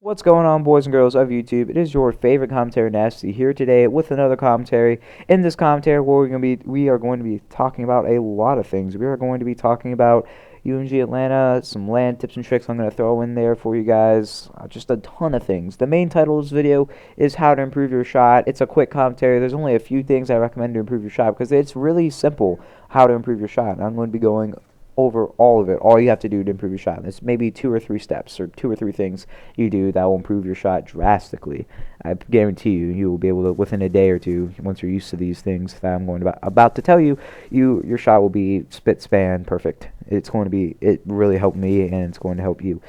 What's going on, boys and girls of YouTube? It is your favorite commentary Nasty here today with another commentary. In this commentary, we are going to be talking about a lot of things. We are going to be talking about UMG Atlanta, some land tips and tricks I'm going to throw in there for you guys, just a ton of things. The main title of this video is how to improve your shot. It's a quick commentary. There's only a few things I recommend to improve your shot because it's really simple how to improve your shot. I'm going to be going over all of it. All you have to do to improve your shot. It's maybe 2 or 3 steps or 2 or 3 things you do that will improve your shot drastically. I guarantee you will be able to, within a day or two, once you're used to these things that I'm going about to tell you, your shot will be spit span perfect. It really helped me and it's going to help you.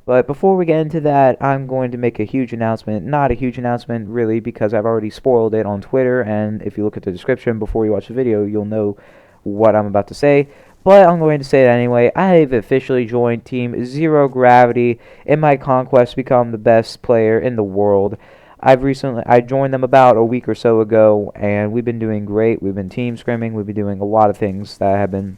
But before we get into that, I'm going to make a huge announcement. Not a huge announcement, really, because I've already spoiled it on Twitter, and if you look at the description before you watch the video, you'll know what I'm about to say. But I'm going to say it anyway. I've officially joined Team Zero Gravity in my conquest to become the best player in the world. I joined them about a week or so ago, and we've been doing great. We've been team scrimming. We've been doing a lot of things that have been.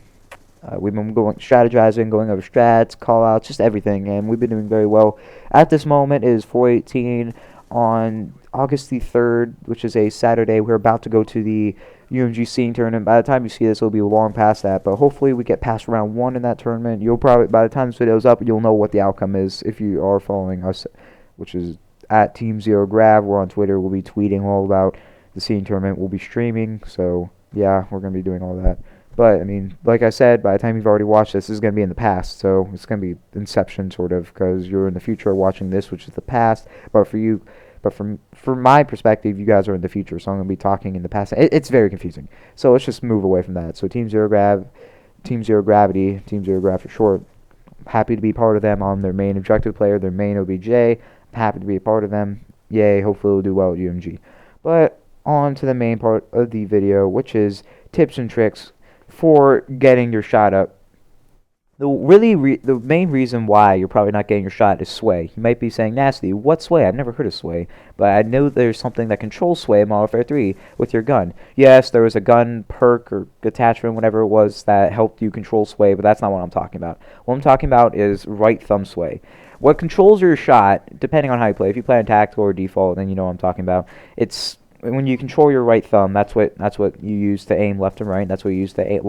We've been strategizing, going over strats, call-outs, just everything, and we've been doing very well. At this moment, it is 4:18 on August the 3rd, which is a Saturday. We're about to go to the UMG Scene tournament. By the time you see this, it'll be long past that, but hopefully we get past round 1 in that tournament. You'll probably, by the time this video is up, you'll know what the outcome is if you are following us, which is at Team Zero Grav. We're on Twitter. We'll be tweeting all about the Scene tournament. We'll be streaming, so yeah, we're going to be doing all that. But, I mean, like I said, by the time you've already watched this is going to be in the past. So it's going to be Inception, sort of, because you're in the future watching this, which is the past. But for you, from my perspective, you guys are in the future. So I'm going to be talking in the past. It's very confusing. So let's just move away from that. So Team Zero Gravity, Team Zero Grav for short. Happy to be part of them. I'm their main objective player, their main OBJ. I'm happy to be a part of them. Yay, hopefully we'll do well at UMG. But on to the main part of the video, which is tips and tricks for getting your shot up. The main reason why you're probably not getting your shot is sway. You might be saying, Nasty, what sway? I've never heard of sway, but I know there's something that controls sway in Modern Warfare 3 with your gun. Yes, there was a gun perk or attachment, whatever it was, that helped you control sway, but that's not what I'm talking about. What I'm talking about is right thumb sway. What controls your shot, depending on how you play. If you play on tactical or default, then you know what I'm talking about. It's when you control your right thumb, that's what you use to aim left and right. That's what you use to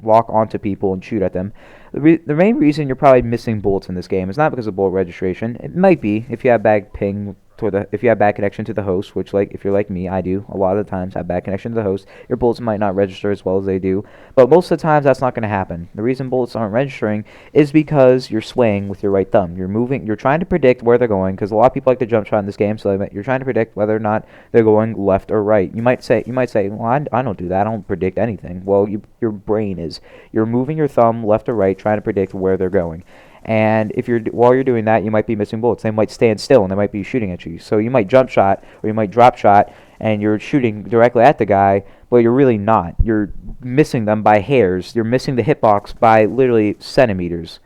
lock onto people and shoot at them. The main reason you're probably missing bullets in this game is not because of bullet registration. It might be if you have bad ping if you have bad connection to the host, which, like, if you're like me, I do a lot of the times have bad connection to the host. Your bullets might not register as well as they do, but most of the times that's not going to happen. The reason bullets aren't registering is because you're swaying with your right thumb. You're trying to predict where they're going, because a lot of people like to jump shot in this game, so you're trying to predict whether or not they're going left or right. You might say, well, I don't do that. I don't predict anything. Well, your brain is. You're moving your thumb left or right, trying to predict where they're going. And while you're doing that, you might be missing bullets. They might stand still and they might be shooting at you. So you might jump shot or you might drop shot and you're shooting directly at the guy, but you're really not. You're missing them by hairs. You're missing the hitbox by literally centimeters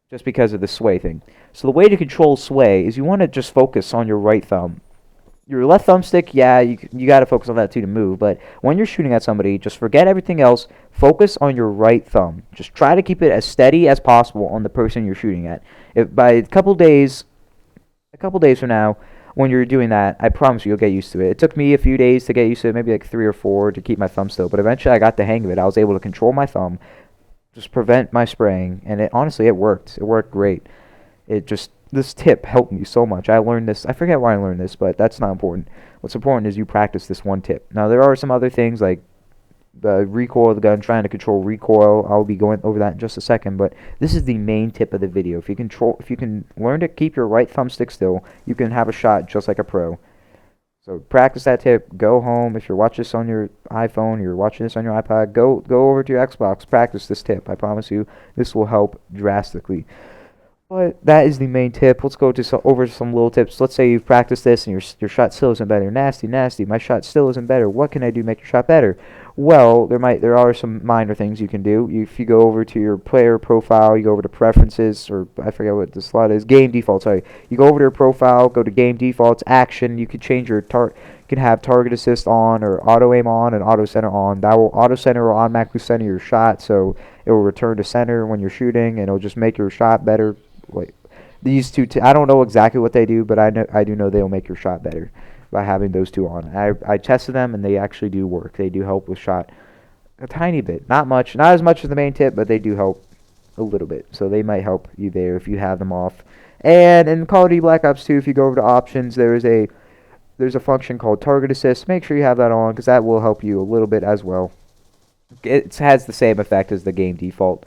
just because of the sway thing. So the way to control sway is you want to just focus on your right thumb. Your left thumbstick, yeah, you got to focus on that too to move. But when you're shooting at somebody, just forget everything else. Focus on your right thumb. Just try to keep it as steady as possible on the person you're shooting at. If by a couple days from now, when you're doing that, I promise you'll get used to it. It took me a few days to get used to it, maybe like 3 or 4 to keep my thumb still. But eventually I got the hang of it. I was able to control my thumb, just prevent my spraying, and honestly, it worked. It worked great. This tip helped me so much. I learned this. I forget why I learned this, but that's not important. What's important is you practice this one tip. Now, there are some other things like the recoil of the gun, trying to control recoil. I'll be going over that in just a second, but this is the main tip of the video. If you can learn to keep your right thumbstick still, you can have a shot just like a pro. So practice that tip. Go home. If you're watching this on your iPhone, you're watching this on your iPad, go over to your Xbox. Practice this tip. I promise you, this will help drastically. But that is the main tip. Let's go over some little tips. Let's say you've practiced this and your shot still isn't better. Nasty, my shot still isn't better. What can I do to make your shot better? Well, there are some minor things you can do. If you go over to your player profile, you go over to preferences, or I forget what the slot is, game defaults. Sorry, you go over to your profile, go to game defaults, action. You can change your You can have target assist on, or auto aim on, and auto center on. That will auto center will automatically center your shot, so it will return to center when you're shooting, and it'll just make your shot better. these two, I don't know exactly what they do, but I do know they'll make your shot better by having those two on. I tested them, and they actually do work. They do help with shot a tiny bit, not much, not as much as the main tip, but they do help a little bit. So they might help you there if you have them off. And in Call of Duty Black Ops 2, if you go over to options, there's a function called Target Assist. Make sure you have that on, because that will help you a little bit as well. It has the same effect as the game default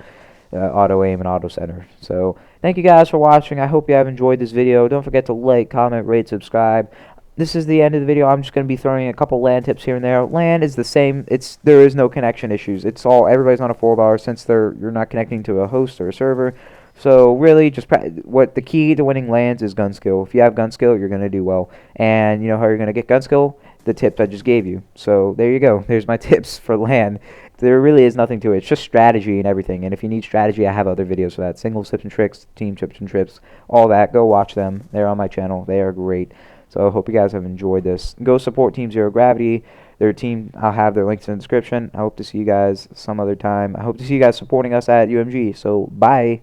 auto aim and auto center. So thank you guys for watching. I hope you have enjoyed this video. Don't forget to like, comment, rate, subscribe. This is the end of the video. I'm just going to be throwing a couple LAN tips here and there. LAN is the same. There is no connection issues. Everybody's on a 4-bar since you're not connecting to a host or a server. So really, what the key to winning LANs is Gunskill. If you have Gunskill, you're going to do well. And you know how you're going to get Gunskill? The tips I just gave you. So there you go. There's my tips for LAN. There really is nothing to it. It's just strategy and everything. And if you need strategy, I have other videos for that. Singles tips and tricks, team tips and trips, all that. Go watch them. They're on my channel. They are great. So I hope you guys have enjoyed this. Go support Team Zero Gravity. Their team, I'll have their links in the description. I hope to see you guys some other time. I hope to see you guys supporting us at UMG. So bye.